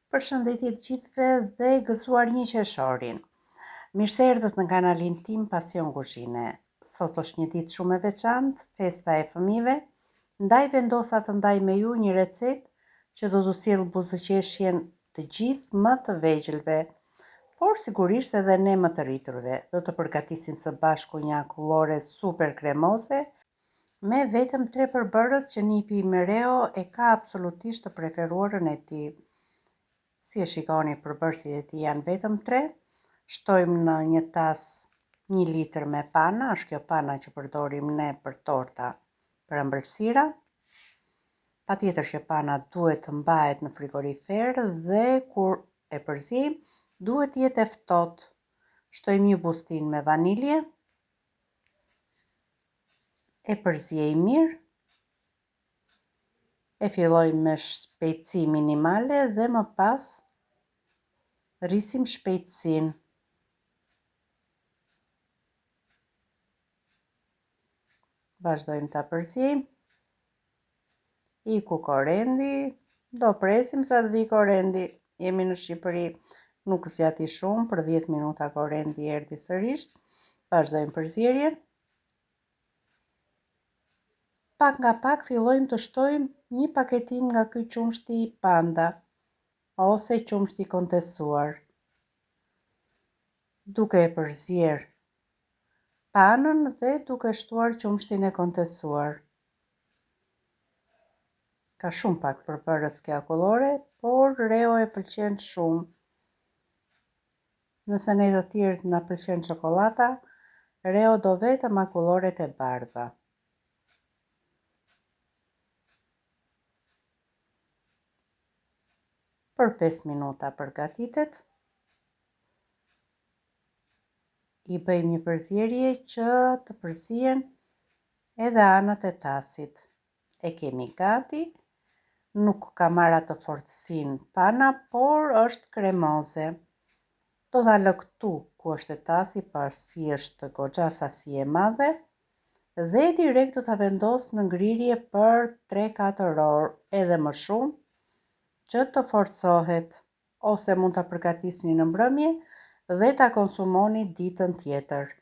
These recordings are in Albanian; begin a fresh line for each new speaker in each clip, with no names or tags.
Përshëndetje të gjithëve dhe gëzuar një qershorin. Mirë se erdhët në kanalin tim Pasion Kuzhine. Sot është një ditë shumë e veçantë, festa e fëmijëve. Ndaj vendosa të ndaj me ju një recetë që do t'u sjell buzëqeshjen të gjithë më të vegjëlve, por sigurisht edhe ne më të rriturve. Do të përgatisim së bashku një akullore super kremoze me vetëm 3 përbërës që nipi Mereo e ka absolutisht të preferuarën e tij. Si e shikoni, përbërësit e tij janë vetëm 3. Shtojmë në një tas 1 litër me pana, është kjo pana që përdorim ne për torta, për ëmbëlsira. Patjetër që pana duhet të mbahet në frigorifer dhe kur e përzijmë duhet të jetë e ftohtë. Shtojmë një bustin me vanilje, e përzijej mirë, e filloj me shpejtësi minimale dhe më pas rrisim shpejtësinë. Vazhdojmë ta përzijmë. Iku korendi, do presim sa të vi korendi. Jemi në Shqipëri, nuk zgjati shumë, për 10 minuta korendi erdhi sërish. Vazhdojmë përzierjen. Pak nga pak fillojmë të shtojmë një paketim nga ky qumshti panda ose qumshti kontesuar. Duke e përzier panën dhe duke shtuar qumshtin e kontesuar. Ka shumë pak përbërës kjo akullore, por Reo e pëlqen shumë. Nëse ne të tjerët na pëlqen çokolata, Reo do vetëm akulloret e bardha. Për 5 minuta përgatitet. I bëjmë një përzierje që të përzihen edhe anët e tasit. E kemi gati, nuk ka marrë atë fortësinë pana, por është kremoze. Do ta lë këtu ku është e tasi, pasi është goxha sasi e madhe, dhe direkt do ta vendos në ngrirje për 3-4 orë, edhe më shumë, që të forcohet, ose mund ta përgatisni në mbrëmje dhe ta konsumoni ditën tjetër.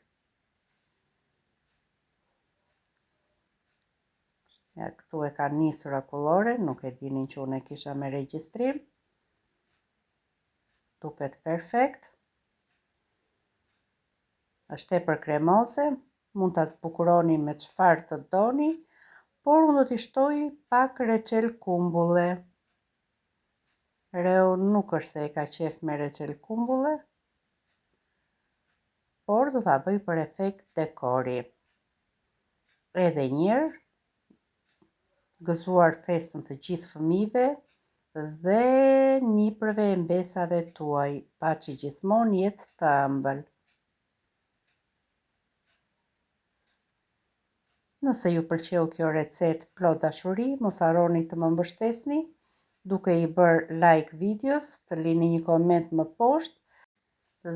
Ja, këtu e ka nisur akullore, nuk e dinin që unë e kisha me regjistrim. Duket perfekt. Është tepër kremoze, mund ta zbukuroni me çfarë të doni, por unë do t'i shtoj pak reçel kumbulle. Reo nuk është se e ka qef me reçel kumbulle, por do ta bëj për efekt dekori. Edhe njërë, gëzuar festën të gjithë fëmijëve dhe niprëve e mbesave tuaj, paçi gjithmonë jetë të ëmbël. Nëse ju pëlqeu kjo recetë plot dashuri, mos harroni të më mbështesni duke i bërë like videos, të lini një koment më poshtë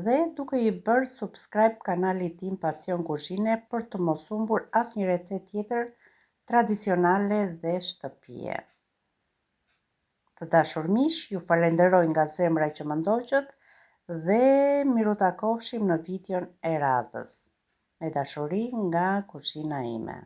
dhe duke i bërë subscribe kanalit tim Pasion Kuzhine për të mos humbur asnjë recetë tjetër tradicionale dhe shtëpie. Të dashur miq, ju falenderoj nga zemra që më ndoqët dhe miru takofshim në videon e radhës. Me dashuri nga kuzhina ime.